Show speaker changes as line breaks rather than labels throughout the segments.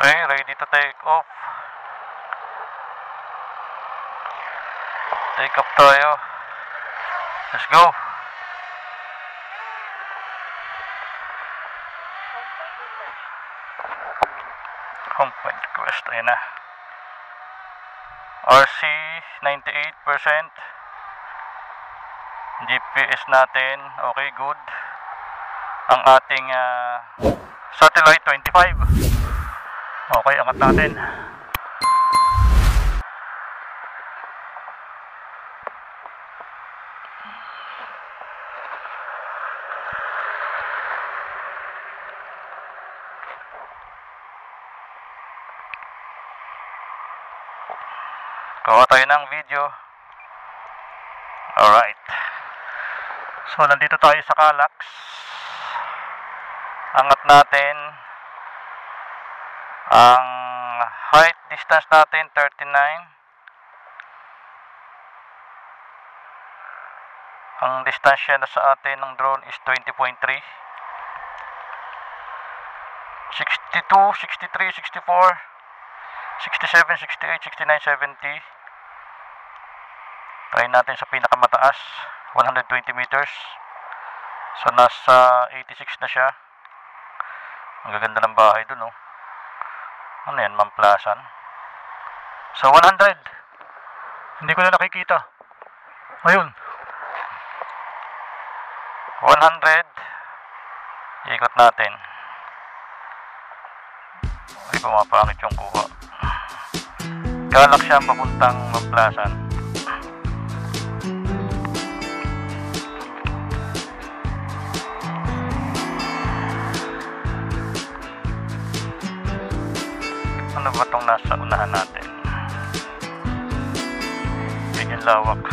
Okay, ready to take off. Take off tayo. Let's go. Home point request. Ayan na. RC 98%. GPS natin. Okay, good. Ang ating satellite 25. Okay, angat natin. Gawa tayo ng video. Alright. So, nandito tayo sa Calax. Angat natin. Ang height distance natin 39. Ang distansya na sa atin ng drone is 20.3. 62, 63, 64, 67, 68, 69, 70. Try natin sa pinakamataas, 120 meters. So nasa 86 na siya. Ang gaganda ng bahay dun, oh. Ano yan, Mamplasan? So 100. Hindi ko na nakikita. Ayun. 100. Ikot natin. Ay, pumapakit yung kuha. Galak siya papuntang Mamplasan. Ano ba itong nasa unahan natin? Bigyan lawak.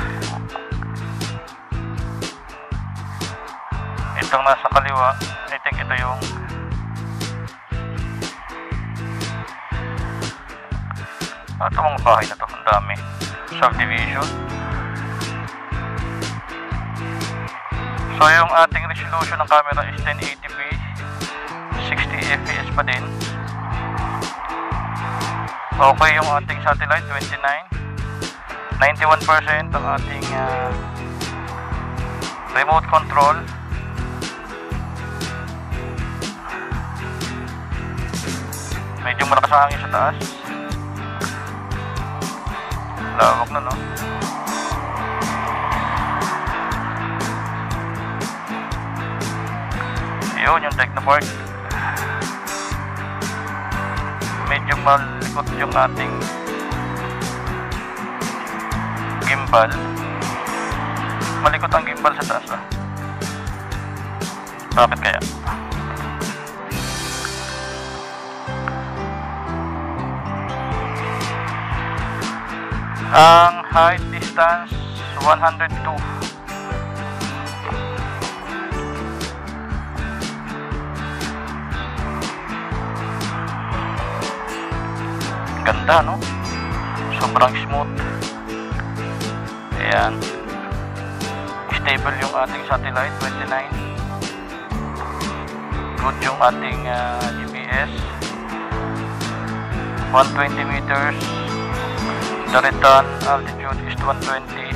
Itong nasa kaliwa, I think ito yung ito mga bahay na to, ang dami. Subdivision. So yung ating resolution ng camera is 1080p, 60 fps pa din. Okay yung ating satellite 29, 91% ang ating remote control. Medyo malakas ang hangin sa taas. Lawak na, no? Yun yung Technopark. Medyo malikot yung ating gimbal. Malikot ang gimbal sa taas, ah. Bakit kaya? Ang height distance 102. Ganda, no? Sobrang smooth. Ayan. Stable yung ating satellite 29. Good yung ating GPS. 120 meters. The return altitude is 120.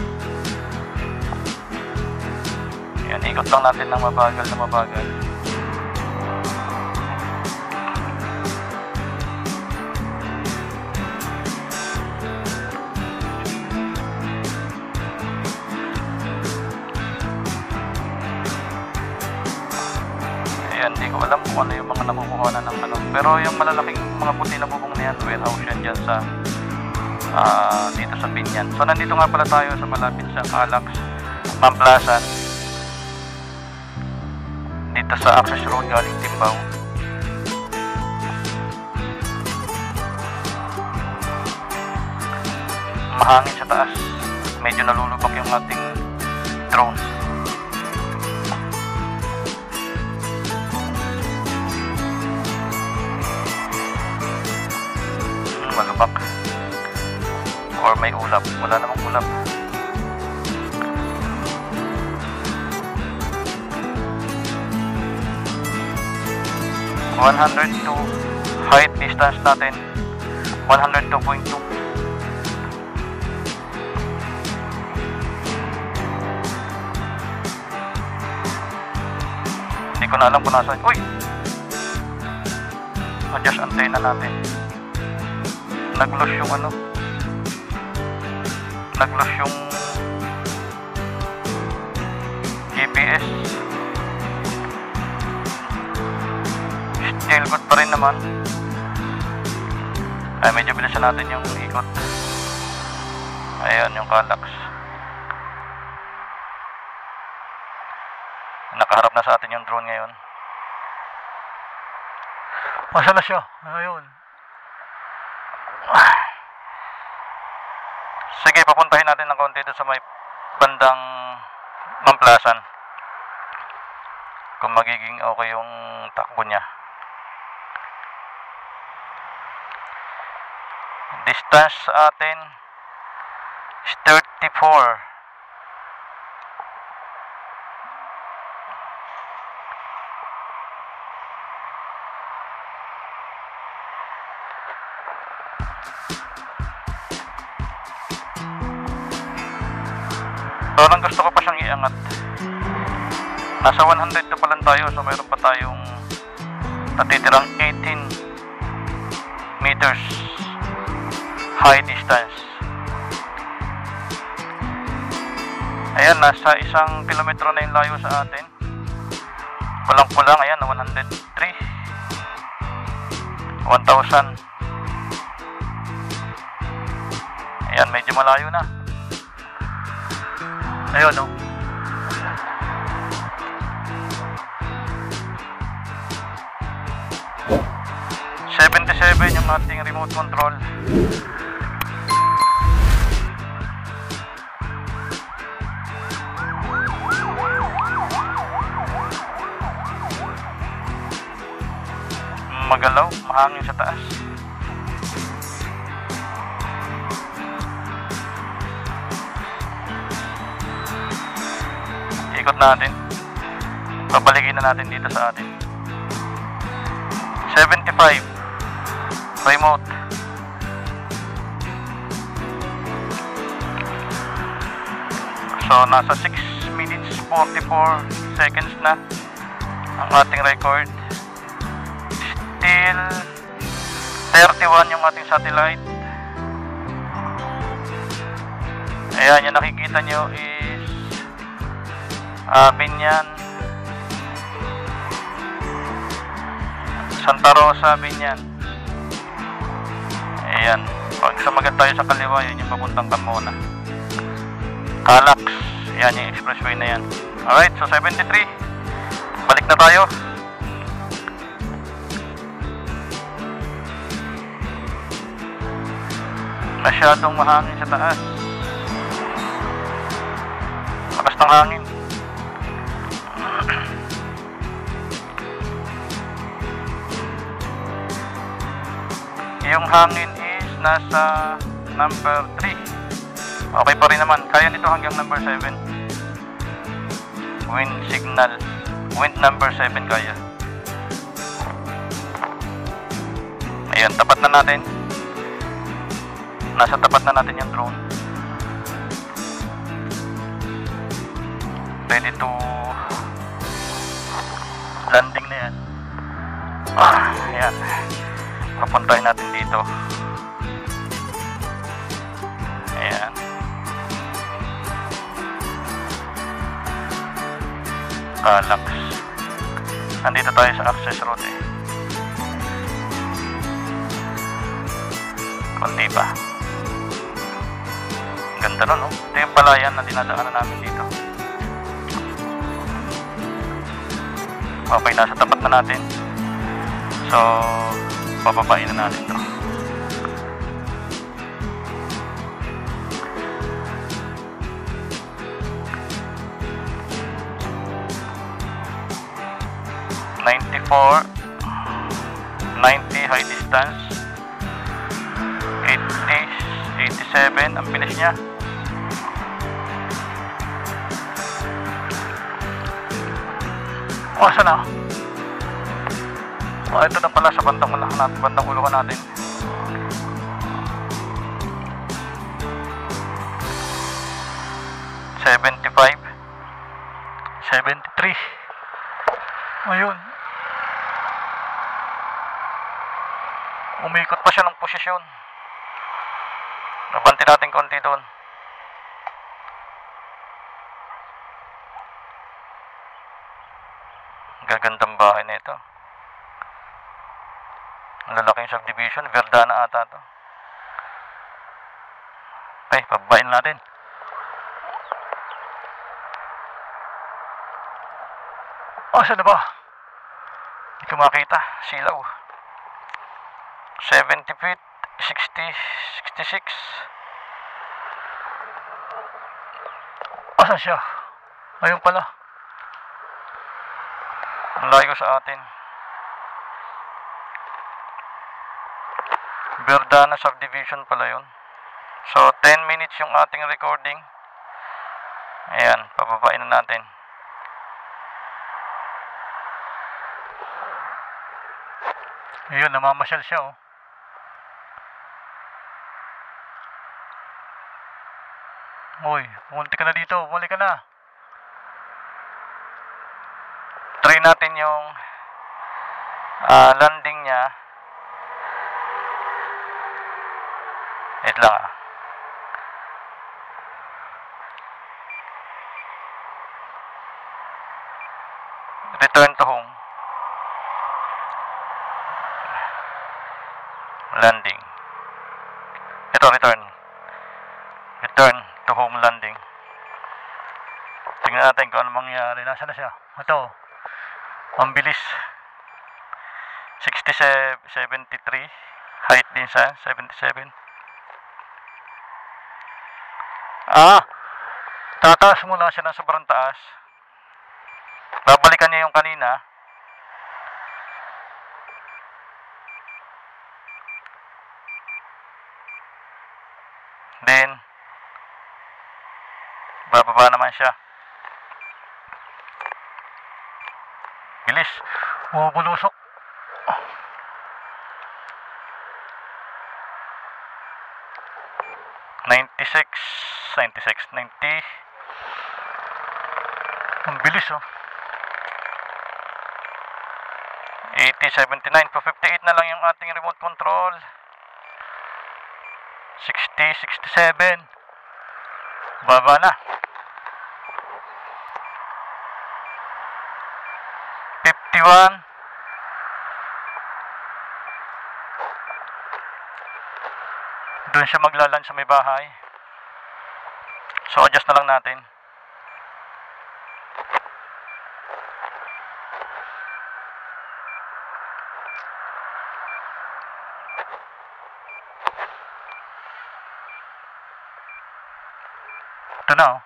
Ayan, ikot lang natin ng mabagal na mabagal. Hindi ko alam kung ano yung mga nakukuha na ng ano. Pero yung malalaking mga puti na bubong na yan, warehouse yan dyan sa dito sa Binyan. So nandito nga pala tayo sa malapit sa Calax, Mamplasan. Dito sa access road galing Timbao. Mahangin sa taas. Medyo nalulubak yung ating drone. Malubak or may ulap. Wala namang ulap. 102 Height distance natin 102.2. Hindi ko na alam kung nasaan. Uy! Adjust antenna natin. Nag-lose yung ano. Nag-lose yung GPS. Still good pa rin naman. Ay, medyo bilisan natin yung ikot. Ayan yung Kallax. Nakaharap na sa atin yung drone ngayon. Masa na siya? Ayun. Sige, papuntahin natin ng konti doon sa may bandang Mamplasan. Kung magiging okay yung takbo niya. Distance sa atin is 34. Parang gusto ko pa siyang iangat. Nasa 102 pa lang tayo, so mayroon pa tayong natitirang 18 meters high distance. Ayan, nasa 1 kilometro na yung layo sa atin. Walang kulang, ayan, 103 1,000. Ayan, medyo malayo na. Ayun, no? '77 yung ating remote control. Magalaw, mahangin sa taas. Ikot natin. Babalikin na natin dito sa atin. 75 remote. So nasa 6 minutes 44 seconds na ang ating record. Still 31 yung ating satellite. Ayan, yung nakikita nyo is Binyan, Santa Rosa, Binyan. Ayan, pag sumagat tayo sa kaliwa, yun yung papuntang Carmona. Kallax, yan yung expressway na yan. Alright, so 73. Balik na tayo. Masyadong mahangin sa taas. Lakas ng hangin. Yung hangin is nasa number 3. Okay pa rin naman. Kaya nito hanggang number 7. Wind signal. Wind number 7 kaya. Ayan, tapat na natin. Nasa tapat na natin yung drone. Ready to landing na yan. Ayan. Papuntahin natin dito. Ayan. Kallax. Nandito tayo sa access road eh. Kunti pa. Ganda nun, no? Ito yung palayan na dinadaanan namin dito. Okay, nasa tapat na natin. So, papapain na natin ito. (94) 90 high distance, 87 ang bilis niya. Saan na? Ito na pala sa bandang ulo natin. $75, $73. Ayun. Umikot pa siya ng posisyon. Nabanti natin konti doon. Gagandang bahay na ito. Ang lalaking subdivision. Verdana ata to. Okay, pababain natin. Saan na ba? Hindi ko makita. Silaw. 70 feet. 60, 66. Asan siya? Ayun pala. Ang layo sa atin. Verdana subdivision pala yun. So 10 minutes yung ating recording. Ayan, pababain na natin. Ayun, namamasyal siya oh. Uy, pumunti ka na dito, bumalik ka na. Try natin yung landing niya. Wait lang ah. Return to home. Landing. Ito, return. Return to home landing. Tingnan natin kung ano mangyayari. Nasaan na siya? Ito. Ang bilis. 73. Height din siya. 77. Tataas muna siya ng sobrang taas. Babalikan niya yung kanina. Then, bababa naman siya. Bilis. Bulusok. 96, 90. Ang bilis oh. 80, 79. Pa 58 na lang yung ating remote control. 60, 67. Baba na. 51. Doon siya maglaland sa may bahay. So adjust na lang natin. Ito na oh.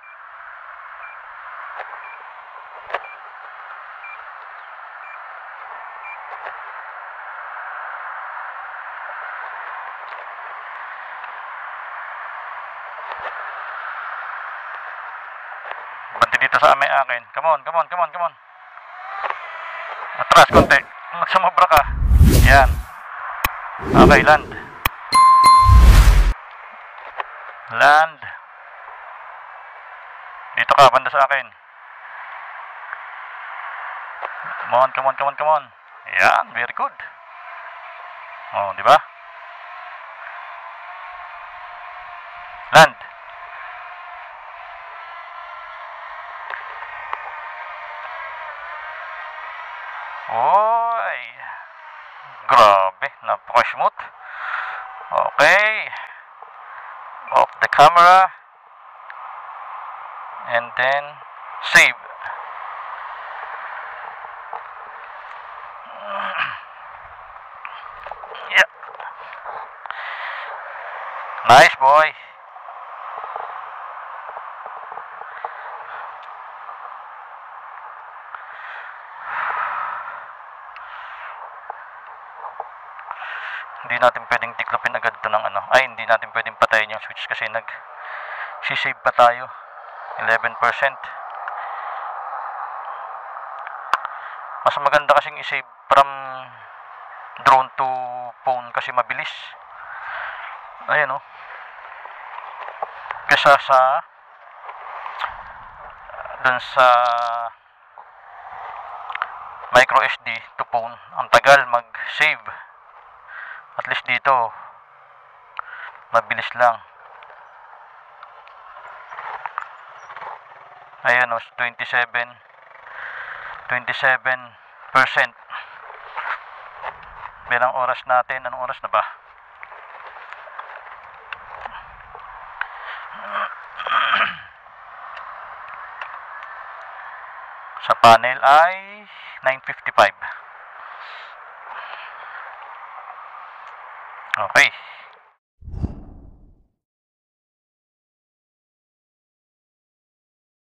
Banti dito sa akin. Come on. Atras konti. Sumobra ka. Yan. Okay, land. Land. Dito ka, banda sa akin. Come on. Yan, very good. Oh, di ba? Land. Oy. Grabe, napaka-smooth. Okay. Off the camera. And then save. Yeah. Nice boy. Hindi natin pwedeng tiklopin agad ito ng ano. Ay, hindi natin pwedeng patayin yung switch kasi nag-save pa tayo. 11%. Mas maganda kasing i-save from drone to phone kasi mabilis. Ayan o. Kesa sa dun sa micro SD to phone, ang tagal mag-save. At least dito mabilis lang. Ayan o, 27%. Bilang oras natin, anong oras na ba? Sa panel ay 9:55. Okay.